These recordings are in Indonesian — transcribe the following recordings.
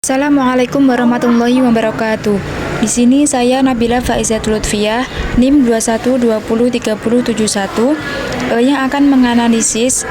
Assalamualaikum warahmatullahi wabarakatuh. Di sini saya Nabila Faizatul Lutfiyah, NIM 21203071 yang akan menganalisis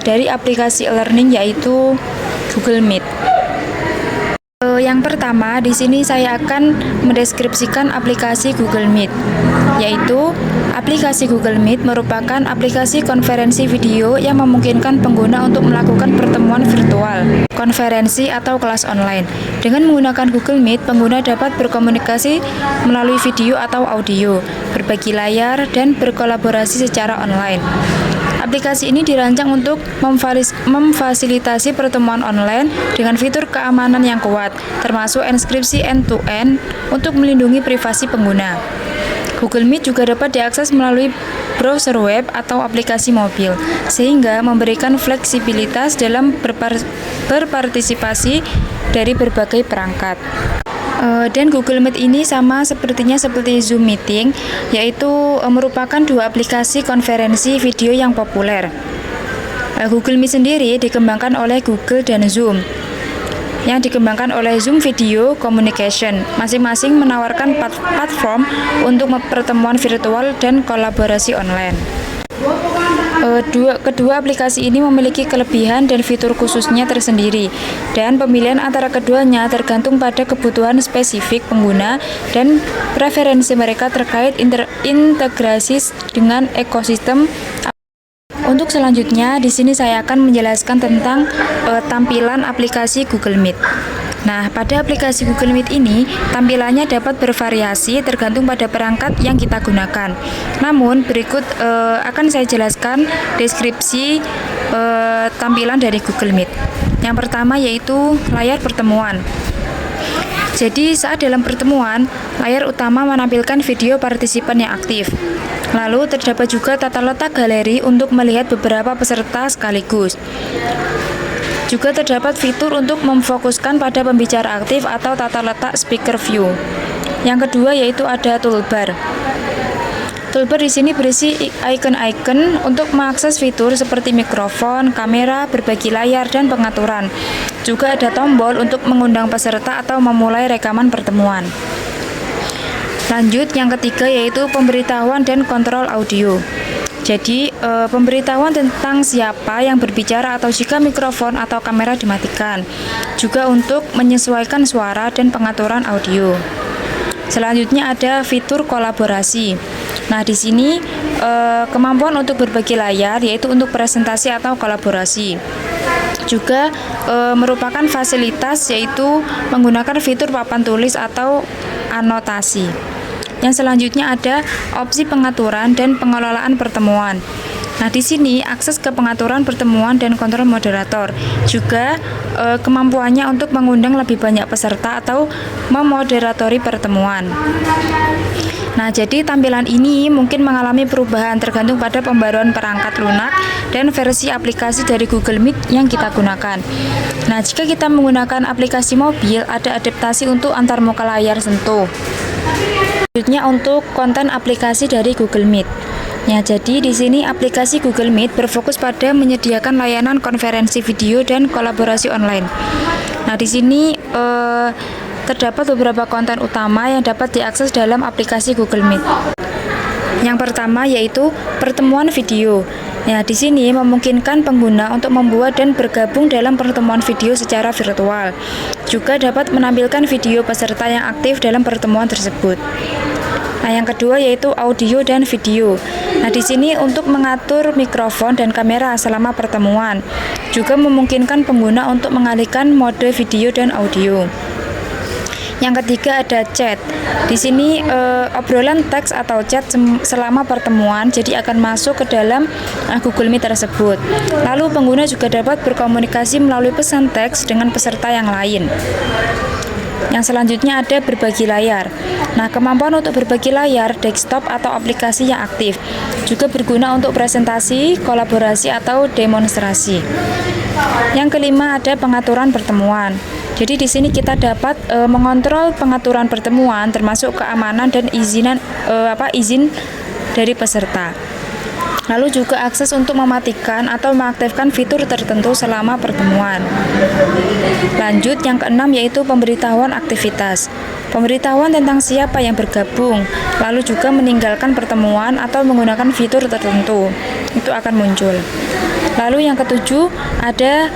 dari aplikasi e-learning yaitu Google Meet. Yang pertama, di sini saya akan mendeskripsikan aplikasi Google Meet, yaitu aplikasi Google Meet merupakan aplikasi konferensi video yang memungkinkan pengguna untuk melakukan pertemuan virtual, konferensi atau kelas online. Dengan menggunakan Google Meet, pengguna dapat berkomunikasi melalui video atau audio, berbagi layar, dan berkolaborasi secara online. Aplikasi ini dirancang untuk memfasilitasi pertemuan online dengan fitur keamanan yang kuat, termasuk enkripsi end-to-end untuk melindungi privasi pengguna. Google Meet juga dapat diakses melalui browser web atau aplikasi mobil, sehingga memberikan fleksibilitas dalam berpartisipasi dari berbagai perangkat. Dan Google Meet ini seperti Zoom Meeting, yaitu merupakan dua aplikasi konferensi video yang populer. Google Meet sendiri dikembangkan oleh Google dan Zoom, yang dikembangkan oleh Zoom Video Communication. Masing-masing menawarkan platform untuk pertemuan virtual dan kolaborasi online. Kedua aplikasi ini memiliki kelebihan dan fitur khususnya tersendiri, dan pemilihan antara keduanya tergantung pada kebutuhan spesifik pengguna dan preferensi mereka terkait integrasi dengan ekosistem. Untuk selanjutnya, di sini saya akan menjelaskan tentang tampilan aplikasi Google Meet. Nah, pada aplikasi Google Meet ini, tampilannya dapat bervariasi tergantung pada perangkat yang kita gunakan. Namun, berikut akan saya jelaskan deskripsi tampilan dari Google Meet. Yang pertama yaitu layar pertemuan. Jadi, saat dalam pertemuan, layar utama menampilkan video partisipan yang aktif. Lalu, terdapat juga tata letak galeri untuk melihat beberapa peserta sekaligus. Juga terdapat fitur untuk memfokuskan pada pembicara aktif atau tata letak speaker view. Yang kedua yaitu ada toolbar. Toolbar di sini berisi icon-icon untuk mengakses fitur seperti mikrofon, kamera, berbagi layar, dan pengaturan. Juga ada tombol untuk mengundang peserta atau memulai rekaman pertemuan. Lanjut, yang ketiga yaitu pemberitahuan dan kontrol audio. Jadi, pemberitahuan tentang siapa yang berbicara atau jika mikrofon atau kamera dimatikan. Juga untuk menyesuaikan suara dan pengaturan audio. Selanjutnya ada fitur kolaborasi. Nah, di sini kemampuan untuk berbagi layar yaitu untuk presentasi atau kolaborasi. Juga merupakan fasilitas yaitu menggunakan fitur papan tulis atau anotasi. Yang selanjutnya ada opsi pengaturan dan pengelolaan pertemuan. Nah, di sini akses ke pengaturan pertemuan dan kontrol moderator. Juga kemampuannya untuk mengundang lebih banyak peserta atau memoderatori pertemuan. Nah, jadi tampilan ini mungkin mengalami perubahan tergantung pada pembaruan perangkat lunak dan versi aplikasi dari Google Meet yang kita gunakan. Nah, jika kita menggunakan aplikasi mobil, ada adaptasi untuk antarmuka layar sentuh. Selanjutnya untuk konten aplikasi dari Google Meet. Ya, jadi di sini aplikasi Google Meet berfokus pada menyediakan layanan konferensi video dan kolaborasi online. Nah, di sini terdapat beberapa konten utama yang dapat diakses dalam aplikasi Google Meet. Yang pertama yaitu pertemuan video. Ya, di sini memungkinkan pengguna untuk membuat dan bergabung dalam pertemuan video secara virtual. Juga dapat menampilkan video peserta yang aktif dalam pertemuan tersebut. Nah, yang kedua yaitu audio dan video. Nah, di sini untuk mengatur mikrofon dan kamera selama pertemuan. Juga memungkinkan pengguna untuk mengalihkan mode video dan audio. Yang ketiga ada chat. Di sini obrolan teks atau chat selama pertemuan jadi akan masuk ke dalam Google Meet tersebut. Lalu pengguna juga dapat berkomunikasi melalui pesan teks dengan peserta yang lain. Yang selanjutnya ada berbagi layar. Nah, kemampuan untuk berbagi layar desktop atau aplikasi yang aktif juga berguna untuk presentasi, kolaborasi atau demonstrasi. Yang kelima ada pengaturan pertemuan. Jadi di sini kita dapat mengontrol pengaturan pertemuan termasuk keamanan dan izin dari peserta. Lalu juga akses untuk mematikan atau mengaktifkan fitur tertentu selama pertemuan. Lanjut, yang keenam yaitu pemberitahuan aktivitas. Pemberitahuan tentang siapa yang bergabung, lalu juga meninggalkan pertemuan atau menggunakan fitur tertentu. Itu akan muncul. Lalu yang ketujuh ada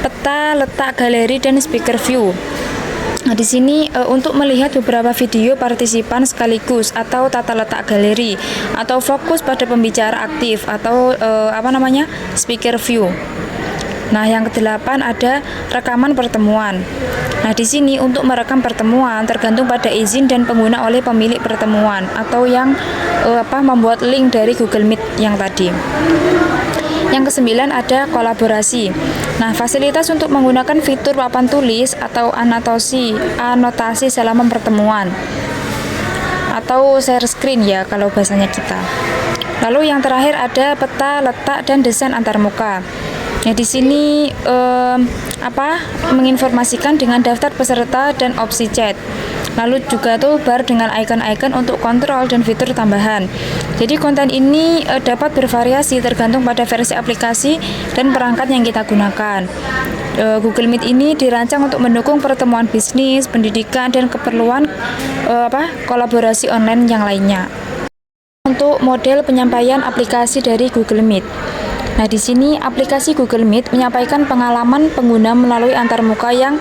peta letak galeri dan speaker view. Nah, di sini untuk melihat beberapa video partisipan sekaligus atau tata letak galeri atau fokus pada pembicara aktif atau speaker view. Nah, yang kedelapan ada rekaman pertemuan. Nah, di sini untuk merekam pertemuan tergantung pada izin dan pengguna oleh pemilik pertemuan atau yang membuat link dari Google Meet yang tadi. Yang kesembilan ada kolaborasi. Nah, fasilitas untuk menggunakan fitur papan tulis atau anotasi selama pertemuan atau share screen ya kalau bahasanya kita. Lalu yang terakhir ada peta letak dan desain antarmuka. Nah, di sini menginformasikan dengan daftar peserta dan opsi chat. Lalu juga tuh bar dengan icon-icon untuk kontrol dan fitur tambahan. Jadi konten ini dapat bervariasi tergantung pada versi aplikasi dan perangkat yang kita gunakan. Google Meet ini dirancang untuk mendukung pertemuan bisnis, pendidikan, dan keperluan kolaborasi online yang lainnya. Untuk model penyampaian aplikasi dari Google Meet. Nah, di sini aplikasi Google Meet menyampaikan pengalaman pengguna melalui antarmuka yang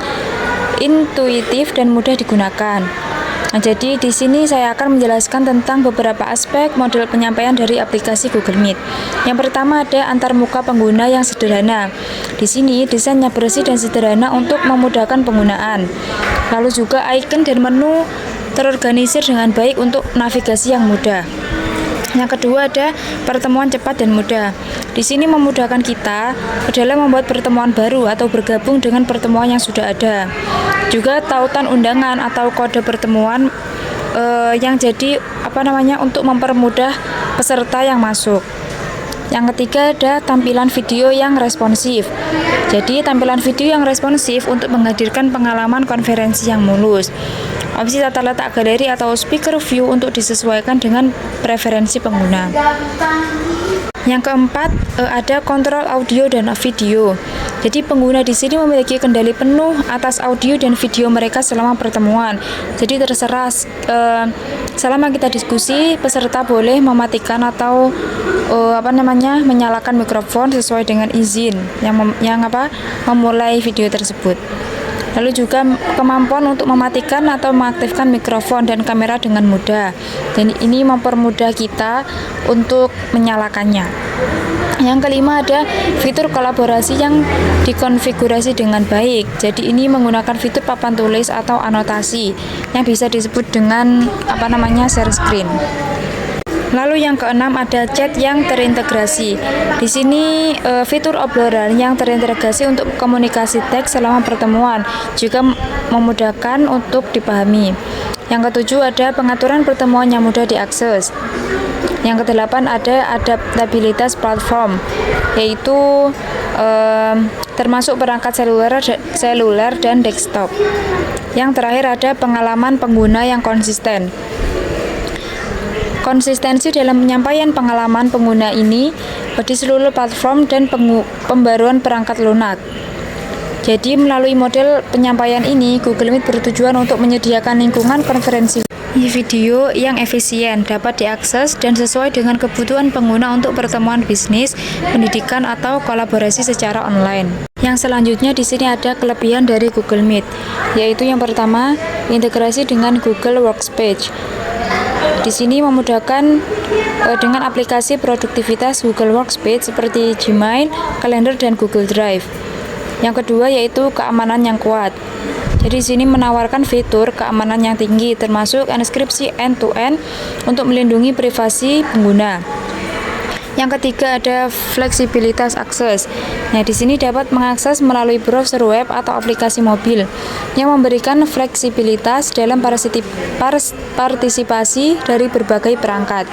intuitif dan mudah digunakan. Nah, jadi di sini saya akan menjelaskan tentang beberapa aspek model penyampaian dari aplikasi Google Meet. Yang pertama ada antarmuka pengguna yang sederhana. Di sini desainnya bersih dan sederhana untuk memudahkan penggunaan. Lalu juga icon dan menu terorganisir dengan baik untuk navigasi yang mudah. Yang kedua ada pertemuan cepat dan mudah. Di sini memudahkan kita dalam membuat pertemuan baru atau bergabung dengan pertemuan yang sudah ada. Juga tautan undangan atau kode pertemuan yang jadi untuk mempermudah peserta yang masuk. Yang ketiga ada tampilan video yang responsif. Jadi tampilan video yang responsif untuk menghadirkan pengalaman konferensi yang mulus. Opsi tata letak galeri atau speaker view untuk disesuaikan dengan preferensi pengguna. Yang keempat ada kontrol audio dan video. Jadi pengguna di sini memiliki kendali penuh atas audio dan video mereka selama pertemuan. Jadi terserah selama kita diskusi peserta boleh mematikan atau menyalakan mikrofon sesuai dengan izin yang memulai video tersebut. Lalu juga kemampuan untuk mematikan atau mengaktifkan mikrofon dan kamera dengan mudah. Dan ini mempermudah kita untuk menyalakannya. Yang kelima ada fitur kolaborasi yang dikonfigurasi dengan baik. Jadi ini menggunakan fitur papan tulis atau anotasi yang bisa disebut dengan share screen. Lalu yang keenam ada chat yang terintegrasi. Di sini fitur obrolan yang terintegrasi untuk komunikasi teks selama pertemuan juga memudahkan untuk dipahami. Yang ketujuh ada pengaturan pertemuan yang mudah diakses. Yang kedelapan ada adaptabilitas platform, yaitu termasuk perangkat seluler dan desktop. Yang terakhir ada pengalaman pengguna yang konsisten. Konsistensi dalam penyampaian pengalaman pengguna ini di seluruh platform dan pembaruan perangkat lunak. Jadi melalui model penyampaian ini, Google Meet bertujuan untuk menyediakan lingkungan konferensi video yang efisien, dapat diakses dan sesuai dengan kebutuhan pengguna untuk pertemuan bisnis, pendidikan atau kolaborasi secara online. Yang selanjutnya di sini ada kelebihan dari Google Meet, yaitu yang pertama, integrasi dengan Google Workspace. Di sini memudahkan dengan aplikasi produktivitas Google Workspace seperti Gmail, Calendar, dan Google Drive. Yang kedua yaitu keamanan yang kuat. Jadi di sini menawarkan fitur keamanan yang tinggi termasuk enkripsi end-to-end untuk melindungi privasi pengguna. Yang ketiga ada fleksibilitas akses. Nah, di sini dapat mengakses melalui browser web atau aplikasi mobil yang memberikan fleksibilitas dalam partisipasi dari berbagai perangkat.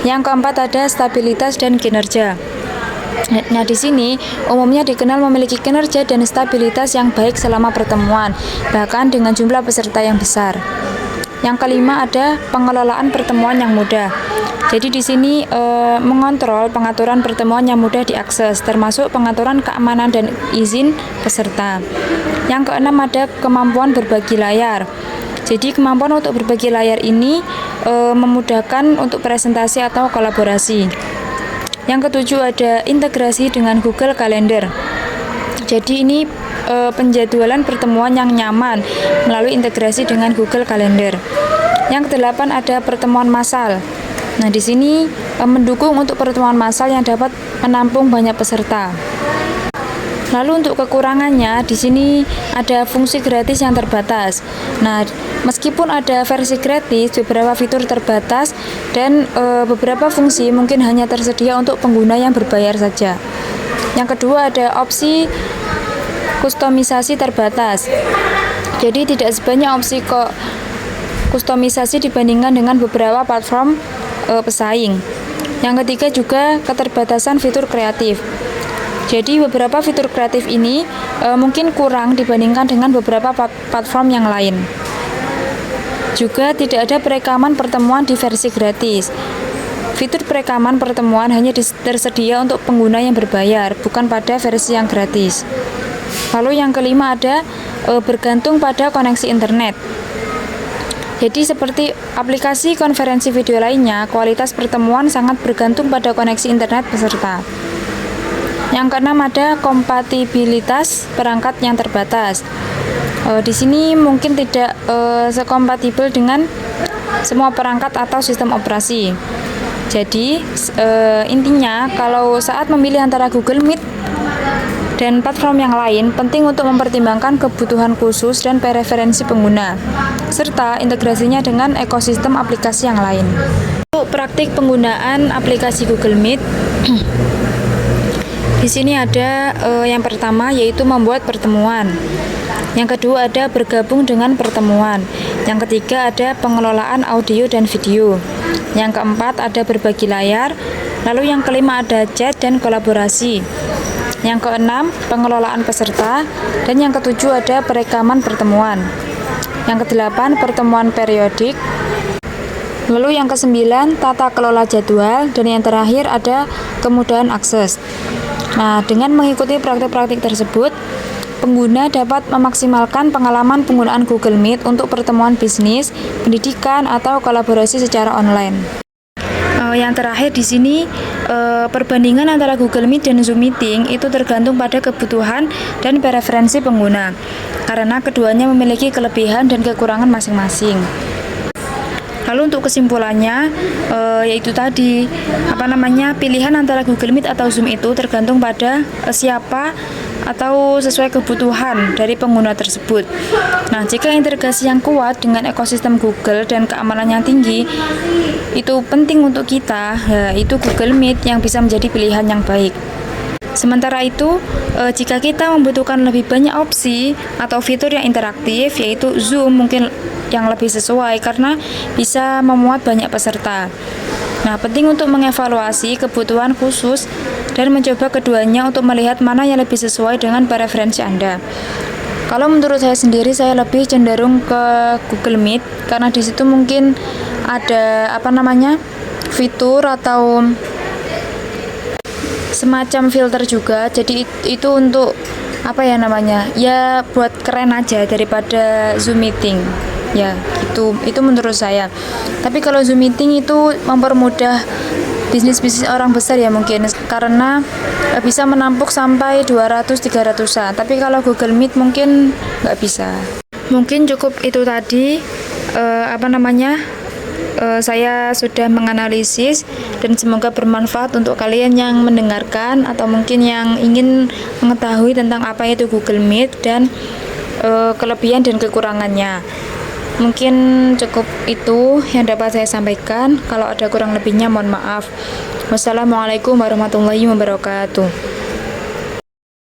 Yang keempat ada stabilitas dan kinerja. Nah, di sini umumnya dikenal memiliki kinerja dan stabilitas yang baik selama pertemuan, bahkan dengan jumlah peserta yang besar. Yang kelima ada pengelolaan pertemuan yang mudah. Jadi di sini mengontrol pengaturan pertemuan yang mudah diakses, termasuk pengaturan keamanan dan izin peserta. Yang keenam ada kemampuan berbagi layar. Jadi kemampuan untuk berbagi layar ini memudahkan untuk presentasi atau kolaborasi. Yang ketujuh ada integrasi dengan Google Calendar. Jadi ini penjadwalan pertemuan yang nyaman melalui integrasi dengan Google Calendar. Yang kedelapan ada pertemuan massal. Nah, di sini mendukung untuk pertemuan massal yang dapat menampung banyak peserta. Lalu untuk kekurangannya, di sini ada fungsi gratis yang terbatas. Nah, meskipun ada versi gratis, beberapa fitur terbatas dan beberapa fungsi mungkin hanya tersedia untuk pengguna yang berbayar saja. Yang kedua ada opsi kustomisasi terbatas. Jadi tidak sebanyak opsi kustomisasi dibandingkan dengan beberapa platform pesaing. Yang ketiga juga keterbatasan fitur kreatif. Jadi beberapa fitur kreatif ini mungkin kurang dibandingkan dengan beberapa platform yang lain. Juga tidak ada perekaman pertemuan di versi gratis. Fitur perekaman pertemuan hanya tersedia untuk pengguna yang berbayar, bukan pada versi yang gratis. Lalu yang kelima ada bergantung pada koneksi internet. Jadi seperti aplikasi konferensi video lainnya, kualitas pertemuan sangat bergantung pada koneksi internet peserta. Yang keenam ada kompatibilitas perangkat yang terbatas. Di sini mungkin tidak sekompatibel dengan semua perangkat atau sistem operasi. Jadi intinya kalau saat memilih antara Google Meet dan platform yang lain, penting untuk mempertimbangkan kebutuhan khusus dan preferensi pengguna, serta integrasinya dengan ekosistem aplikasi yang lain. Untuk praktik penggunaan aplikasi Google Meet, di sini ada yang pertama yaitu membuat pertemuan. Yang kedua ada bergabung dengan pertemuan. Yang ketiga ada pengelolaan audio dan video. Yang keempat ada berbagi layar. Lalu yang kelima ada chat dan kolaborasi. Yang keenam pengelolaan peserta. Dan yang ketujuh ada perekaman pertemuan. Yang kedelapan pertemuan periodik. Lalu yang kesembilan tata kelola jadwal. Dan yang terakhir ada kemudahan akses. Nah, dengan mengikuti praktik-praktik tersebut, pengguna dapat memaksimalkan pengalaman penggunaan Google Meet untuk pertemuan bisnis, pendidikan, atau kolaborasi secara online. Yang terakhir di sini perbandingan antara Google Meet dan Zoom Meeting itu tergantung pada kebutuhan dan preferensi pengguna, karena keduanya memiliki kelebihan dan kekurangan masing-masing. Lalu untuk kesimpulannya yaitu tadi pilihan antara Google Meet atau Zoom itu tergantung pada siapa atau sesuai kebutuhan dari pengguna tersebut. Nah, jika integrasi yang kuat dengan ekosistem Google dan keamanan yang tinggi itu penting untuk kita, itu Google Meet yang bisa menjadi pilihan yang baik. Sementara itu, jika kita membutuhkan lebih banyak opsi atau fitur yang interaktif, yaitu Zoom mungkin yang lebih sesuai karena bisa memuat banyak peserta. Nah, penting untuk mengevaluasi kebutuhan khusus dan mencoba keduanya untuk melihat mana yang lebih sesuai dengan preferensi Anda. Kalau menurut saya sendiri, saya lebih cenderung ke Google Meet karena di situ mungkin ada fitur atau semacam filter juga. Jadi itu untuk buat keren aja daripada Zoom Meeting. Ya, itu menurut saya. Tapi kalau Zoom Meeting itu mempermudah bisnis-bisnis orang besar ya mungkin, karena bisa menampung sampai 200-300an. Tapi kalau Google Meet mungkin nggak bisa. Mungkin cukup itu tadi saya sudah menganalisis dan semoga bermanfaat untuk kalian yang mendengarkan atau mungkin yang ingin mengetahui tentang apa itu Google Meet dan kelebihan dan kekurangannya. Mungkin cukup itu yang dapat saya sampaikan. Kalau ada kurang lebihnya mohon maaf. Wassalamualaikum warahmatullahi wabarakatuh.